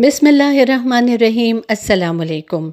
बिस्मिल्लाहिर्रहमानिर्रहीम। अस्सलाम वालेकुम।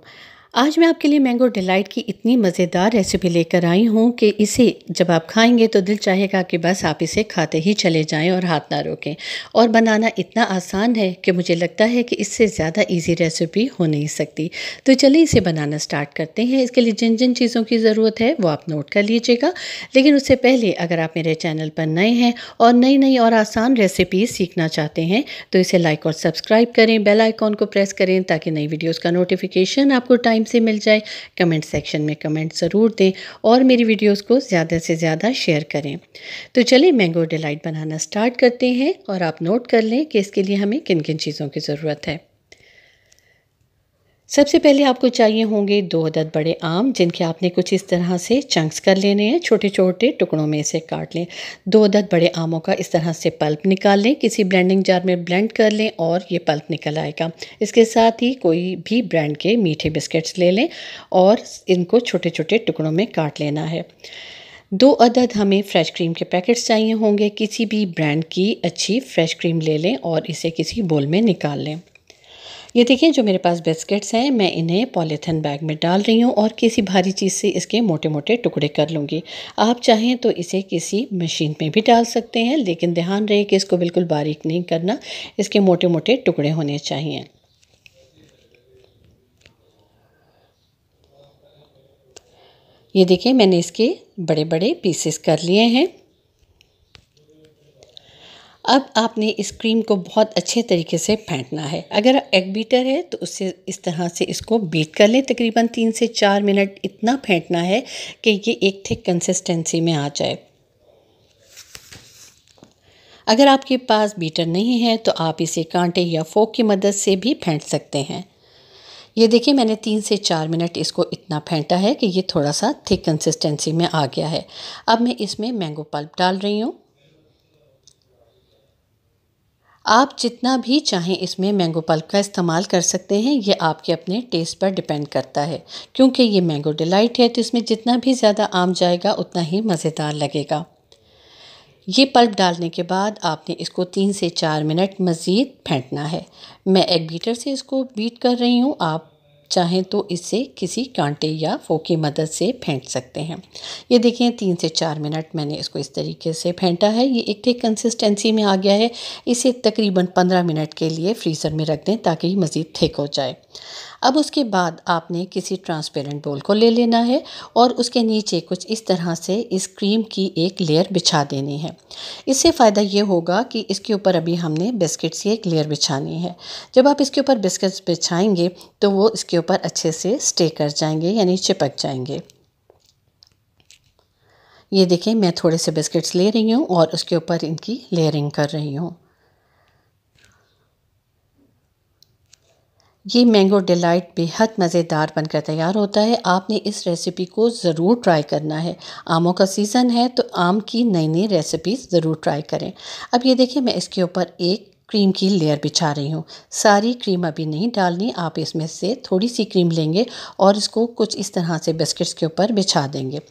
आज मैं आपके लिए मैंगो डिलाइट की इतनी मज़ेदार रेसिपी लेकर आई हूँ कि इसे जब आप खाएंगे तो दिल चाहेगा कि बस आप इसे खाते ही चले जाएं और हाथ ना रोकें। और बनाना इतना आसान है कि मुझे लगता है कि इससे ज़्यादा इजी रेसिपी हो नहीं सकती। तो चलिए इसे बनाना स्टार्ट करते हैं। इसके लिए जिन जिन चीज़ों की ज़रूरत है वो आप नोट कर लीजिएगा। लेकिन उससे पहले अगर आप मेरे चैनल पर नए हैं और नई नई और आसान रेसिपीज़ सीखना चाहते हैं तो इसे लाइक और सब्सक्राइब करें, बेल आइकॉन को प्रेस करें ताकि नई वीडियोज़ का नोटिफिकेशन आपको टाइम से मिल जाए। कमेंट सेक्शन में कमेंट ज़रूर दें और मेरी वीडियोस को ज़्यादा से ज़्यादा शेयर करें। तो चलिए मैंगो डिलाइट बनाना स्टार्ट करते हैं और आप नोट कर लें कि इसके लिए हमें किन किन चीज़ों की ज़रूरत है। सबसे पहले आपको चाहिए होंगे 2 अदद बड़े आम, जिनके आपने कुछ इस तरह से चंक्स कर लेने हैं, छोटे छोटे टुकड़ों में इसे काट लें। 2 अदद बड़े आमों का इस तरह से पल्प निकाल लें, किसी ब्लेंडिंग जार में ब्लेंड कर लें और ये पल्प निकल आएगा। इसके साथ ही कोई भी ब्रांड के मीठे बिस्किट्स ले लें और इनको छोटे छोटे टुकड़ों में काट लेना है। 2 अदद हमें फ्रेश क्रीम के पैकेट्स चाहिए होंगे, किसी भी ब्रांड की अच्छी फ्रेश क्रीम ले लें और इसे किसी बोल में निकाल लें। ये देखिए जो मेरे पास बिस्किट्स हैं, मैं इन्हें पॉलीथिन बैग में डाल रही हूँ और किसी भारी चीज़ से इसके मोटे मोटे टुकड़े कर लूँगी। आप चाहें तो इसे किसी मशीन में भी डाल सकते हैं, लेकिन ध्यान रहे कि इसको बिल्कुल बारीक नहीं करना, इसके मोटे मोटे टुकड़े होने चाहिए। ये देखिए मैंने इसके बड़े बड़े पीसेस कर लिए हैं। अब आपने इस क्रीम को बहुत अच्छे तरीके से फेंटना है। अगर एग बीटर है तो उससे इस तरह से इसको बीट कर लें। तकरीबन 3 से 4 मिनट इतना फेंटना है कि ये एक थिक कंसिस्टेंसी में आ जाए। अगर आपके पास बीटर नहीं है तो आप इसे कांटे या फोक की मदद से भी फेंट सकते हैं। ये देखिए मैंने 3 से 4 मिनट इसको इतना फेंटा है कि ये थोड़ा सा थिक कंसिस्टेंसी में आ गया है। अब मैं इसमें मैंगो पल्प डाल रही हूँ। आप जितना भी चाहें इसमें मैंगो पल्प का इस्तेमाल कर सकते हैं, ये आपके अपने टेस्ट पर डिपेंड करता है। क्योंकि ये मैंगो डिलाइट है तो इसमें जितना भी ज़्यादा आम जाएगा उतना ही मज़ेदार लगेगा। ये पल्प डालने के बाद आपने इसको 3 से 4 मिनट मज़ीद फेंटना है। मैं एग बीटर से इसको बीट कर रही हूँ, आप चाहें तो इससे किसी कांटे या फोक की मदद से फेंट सकते हैं। ये देखें 3 से 4 मिनट मैंने इसको इस तरीके से फेंटा है। ये एक ठीक कंसिस्टेंसी में आ गया है। इसे तकरीबन 15 मिनट के लिए फ्रीज़र में रख दें ताकि ये मज़ीद थिक हो जाए। अब उसके बाद आपने किसी ट्रांसपेरेंट बोल को ले लेना है और उसके नीचे कुछ इस तरह से इस क्रीम की एक लेयर बिछा देनी है। इससे फ़ायदा ये होगा कि इसके ऊपर अभी हमने बिस्किट्स की एक लेयर बिछानी है। जब आप इसके ऊपर बिस्किट्स बिछाएंगे तो वो इसके ऊपर अच्छे से स्टे कर जाएंगे, यानी चिपक जाएंगे। ये देखें मैं थोड़े से बिस्किट्स ले रही हूँ और उसके ऊपर इनकी लेयरिंग कर रही हूँ। ये मैंगो डिलाइट बेहद मज़ेदार बनकर तैयार होता है। आपने इस रेसिपी को ज़रूर ट्राई करना है। आमों का सीज़न है तो आम की नई नई रेसिपीज़ ज़रूर ट्राई करें। अब ये देखिए मैं इसके ऊपर एक क्रीम की लेयर बिछा रही हूँ। सारी क्रीम अभी नहीं डालनी, आप इसमें से थोड़ी सी क्रीम लेंगे और इसको कुछ इस तरह से बिस्किट्स के ऊपर बिछा देंगे।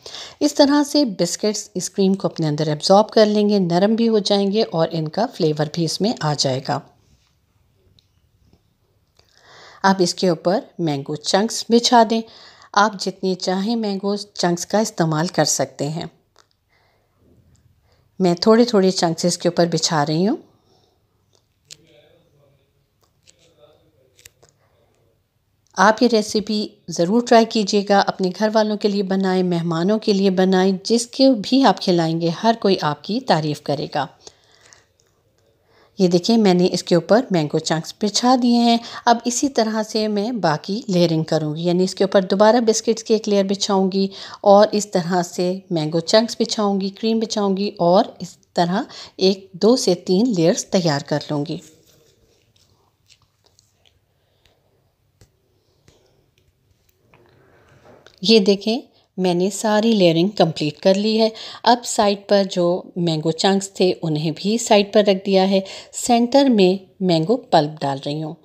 इस तरह से बिस्किट्स इस क्रीम को अपने अंदर एब्जॉर्ब कर लेंगे, नरम भी हो जाएंगे और इनका फ्लेवर भी इसमें आ जाएगा। आप इसके ऊपर मैंगो चंक्स बिछा दें। आप जितने चाहें मैंगो चंक्स का इस्तेमाल कर सकते हैं। मैं थोड़े थोड़े चंक्स इसके ऊपर बिछा रही हूँ। आप ये रेसिपी ज़रूर ट्राई कीजिएगा, अपने घर वालों के लिए बनाएं, मेहमानों के लिए बनाएं, जिसके भी आप खिलाएंगे हर कोई आपकी तारीफ़ करेगा। ये देखिए मैंने इसके ऊपर मैंगो चंक्स बिछा दिए हैं। अब इसी तरह से मैं बाकी लेयरिंग करूँगी, यानी इसके ऊपर दोबारा बिस्किट्स की एक लेयर बिछाऊँगी और इस तरह से मैंगो चंक्स बिछाऊँगी, क्रीम बिछाऊँगी और इस तरह 2 से 3 लेयर्स तैयार कर लूँगी। ये देखें मैंने सारी लेयरिंग कंप्लीट कर ली है। अब साइड पर जो मैंगो चंक्स थे उन्हें भी साइड पर रख दिया है। सेंटर में मैंगो पल्प डाल रही हूँ।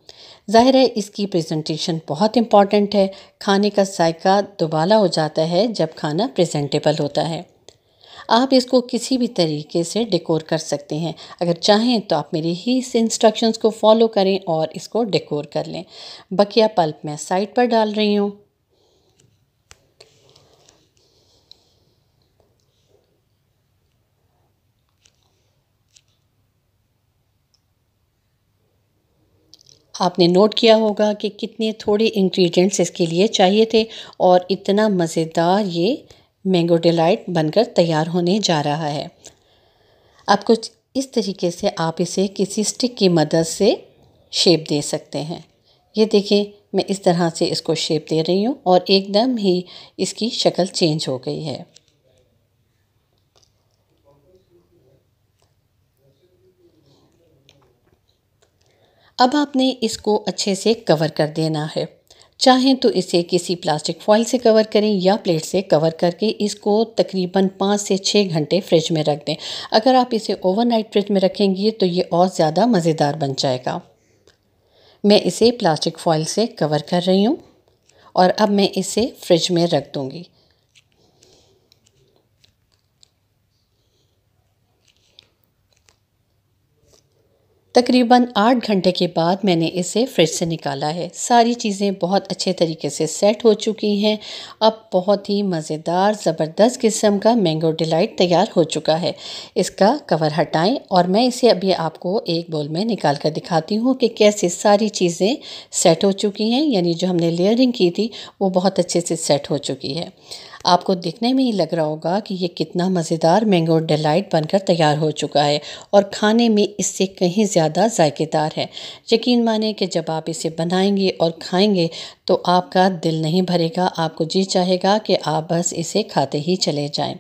ज़ाहिर है इसकी प्रेजेंटेशन बहुत इम्पॉर्टेंट है। खाने का जायका दुबाला हो जाता है जब खाना प्रेजेंटेबल होता है। आप इसको किसी भी तरीके से डेकोर कर सकते हैं। अगर चाहें तो आप मेरी ही इस इंस्ट्रक्शंस को फॉलो करें और इसको डेकोर कर लें। बकिया पल्प मैं साइड पर डाल रही हूँ। आपने नोट किया होगा कि कितने थोड़े इंग्रेडिएंट्स इसके लिए चाहिए थे और इतना मज़ेदार ये मैंगो डिलाइट बनकर तैयार होने जा रहा है। अब कुछ इस तरीके से आप इसे किसी स्टिक की मदद से शेप दे सकते हैं। ये देखिए, मैं इस तरह से इसको शेप दे रही हूँ और एकदम ही इसकी शक्ल चेंज हो गई है। अब आपने इसको अच्छे से कवर कर देना है। चाहें तो इसे किसी प्लास्टिक फॉइल से कवर करें या प्लेट से कवर करके इसको तकरीबन 5 से 6 घंटे फ्रिज में रख दें। अगर आप इसे ओवरनाइट फ्रिज में रखेंगे तो ये और ज़्यादा मज़ेदार बन जाएगा। मैं इसे प्लास्टिक फॉइल से कवर कर रही हूँ और अब मैं इसे फ्रिज में रख दूँगी। तकरीबन 8 घंटे के बाद मैंने इसे फ्रिज से निकाला है। सारी चीज़ें बहुत अच्छे तरीके से सेट हो चुकी हैं। अब बहुत ही मज़ेदार ज़बरदस्त किस्म का मैंगो डिलाइट तैयार हो चुका है। इसका कवर हटाएं और मैं इसे अभी आपको एक बोल में निकाल कर दिखाती हूँ कि कैसे सारी चीज़ें सेट हो चुकी हैं। यानी जो हमने लेयरिंग की थी वो बहुत अच्छे से सेट हो चुकी है। आपको देखने में ही लग रहा होगा कि ये कितना मज़ेदार मैंगो डिलाइट बनकर तैयार हो चुका है और खाने में इससे कहीं ज़्यादा जायकेदार है। यकीन माने कि जब आप इसे बनाएंगे और खाएंगे तो आपका दिल नहीं भरेगा, आपको जी चाहेगा कि आप बस इसे खाते ही चले जाएं।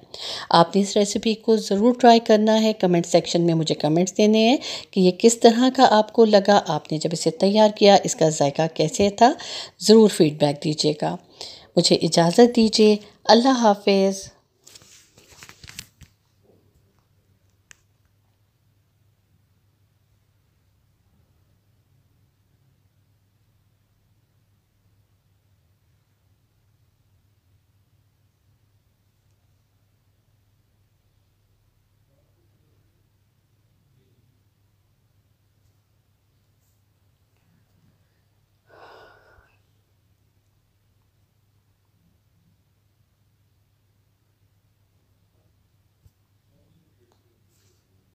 आपने इस रेसिपी को ज़रूर ट्राई करना है। कमेंट सेक्शन में मुझे कमेंट्स देने हैं कि ये किस तरह का आपको लगा, आपने जब इसे तैयार किया इसका जायका कैसे था। ज़रूर फीडबैक दीजिएगा। मुझे इजाज़त दीजिए। अल्लाह हाफ़िज़।